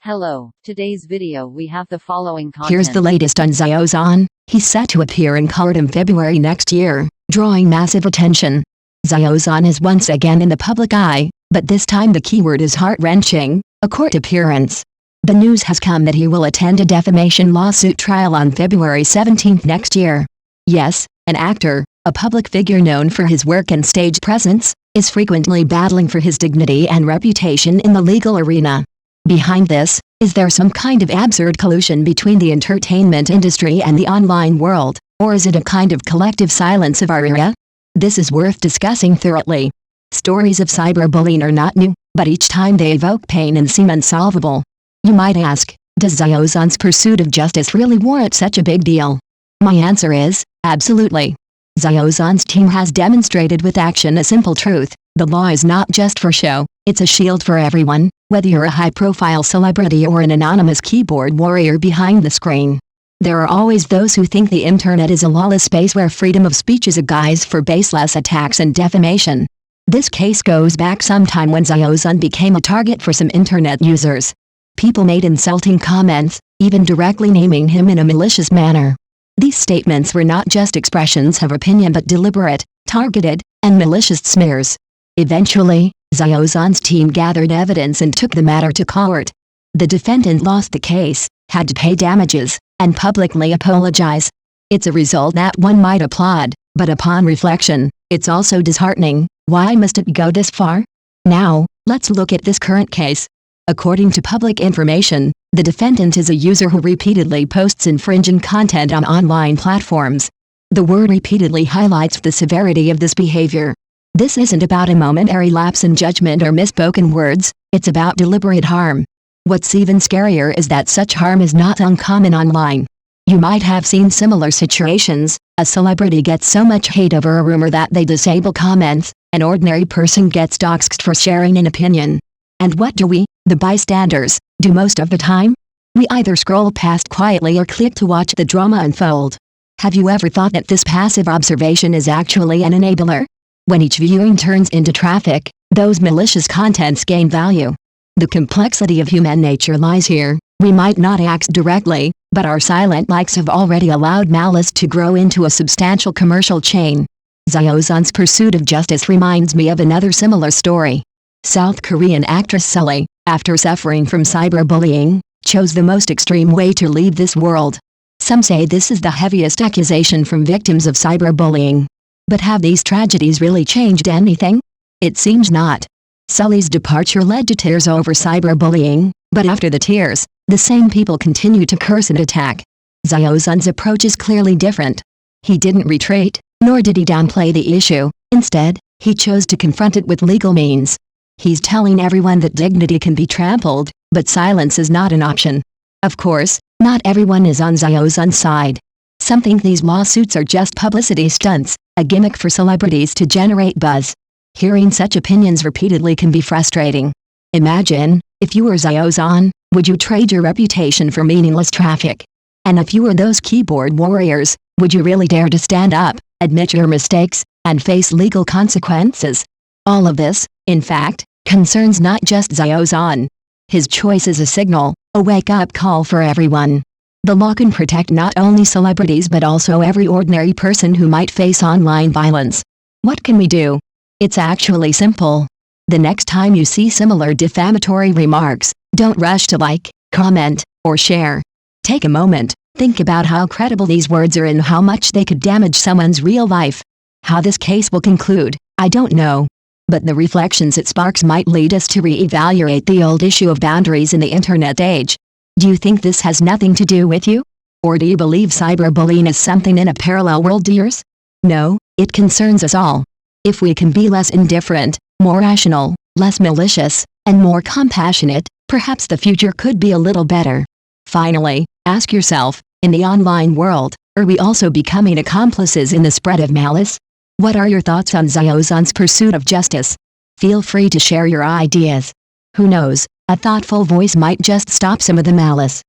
Hello, today's video we have the following content. Here's the latest on Xiao Zhan. He's set to appear in court in February next year, drawing massive attention. Xiao Zhan is once again in the public eye, but this time the keyword is heart-wrenching, a court appearance. The news has come that he will attend a defamation lawsuit trial on February 17 next year. Yes, an actor, a public figure known for his work and stage presence, is frequently battling for his dignity and reputation in the legal arena. Behind this, is there some kind of absurd collusion between the entertainment industry and the online world, or is it a kind of collective silence of our era? This is worth discussing thoroughly. Stories of cyberbullying are not new, but each time they evoke pain and seem unsolvable. You might ask, does Xiao Zhan's pursuit of justice really warrant such a big deal? My answer is, absolutely. Xiao Zhan's team has demonstrated with action a simple truth: the law is not just for show, it's a shield for everyone, whether you're a high-profile celebrity or an anonymous keyboard warrior behind the screen. There are always those who think the internet is a lawless space where freedom of speech is a guise for baseless attacks and defamation. This case goes back some time when Xiao Zhan became a target for some internet users. People made insulting comments, even directly naming him in a malicious manner. These statements were not just expressions of opinion but deliberate, targeted, and malicious smears. Eventually, Xiao Zhan's team gathered evidence and took the matter to court. The defendant lost the case, had to pay damages, and publicly apologize. It's a result that one might applaud, but upon reflection, it's also disheartening. Why must it go this far? Now, let's look at this current case. According to public information, the defendant is a user who repeatedly posts infringing content on online platforms. The word repeatedly highlights the severity of this behavior. This isn't about a momentary lapse in judgment or misspoken words, it's about deliberate harm. What's even scarier is that such harm is not uncommon online. You might have seen similar situations: a celebrity gets so much hate over a rumor that they disable comments, an ordinary person gets doxxed for sharing an opinion. And what do we, the bystanders, do most of the time? We either scroll past quietly or click to watch the drama unfold. Have you ever thought that this passive observation is actually an enabler? When each viewing turns into traffic, those malicious contents gain value. The complexity of human nature lies here. We might not act directly, but our silent likes have already allowed malice to grow into a substantial commercial chain. Xiao Zhan's pursuit of justice reminds me of another similar story. South Korean actress Sully, after suffering from cyberbullying, chose the most extreme way to leave this world. Some say this is the heaviest accusation from victims of cyberbullying. But have these tragedies really changed anything? It seems not. Sully's departure led to tears over cyberbullying, but after the tears, the same people continue to curse and attack. Xiao Zhan's approach is clearly different. He didn't retreat, nor did he downplay the issue. Instead, he chose to confront it with legal means. He's telling everyone that dignity can be trampled, but silence is not an option. Of course, not everyone is on Xiao Zhan's side. Some think these lawsuits are just publicity stunts, a gimmick for celebrities to generate buzz. Hearing such opinions repeatedly can be frustrating. Imagine, if you were Xiao Zhan, would you trade your reputation for meaningless traffic? And if you were those keyboard warriors, would you really dare to stand up, admit your mistakes, and face legal consequences? All of this, in fact, concerns not just Xiao Zhan. His choice is a signal, a wake-up call for everyone. The law can protect not only celebrities but also every ordinary person who might face online violence. What can we do? It's actually simple. The next time you see similar defamatory remarks, don't rush to like, comment, or share. Take a moment, think about how credible these words are and how much they could damage someone's real life. How this case will conclude, I don't know. But the reflections it sparks might lead us to re-evaluate the old issue of boundaries in the internet age. Do you think this has nothing to do with you? Or do you believe cyberbullying is something in a parallel world to yours? No, it concerns us all. If we can be less indifferent, more rational, less malicious, and more compassionate, perhaps the future could be a little better. Finally, ask yourself, in the online world, are we also becoming accomplices in the spread of malice? What are your thoughts on Xiao Zhan's pursuit of justice? Feel free to share your ideas. Who knows, a thoughtful voice might just stop some of the malice.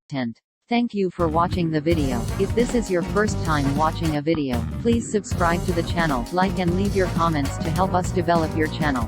Thank you for watching the video. If this is your first time watching a video, please subscribe to the channel, like and leave your comments to help us develop your channel.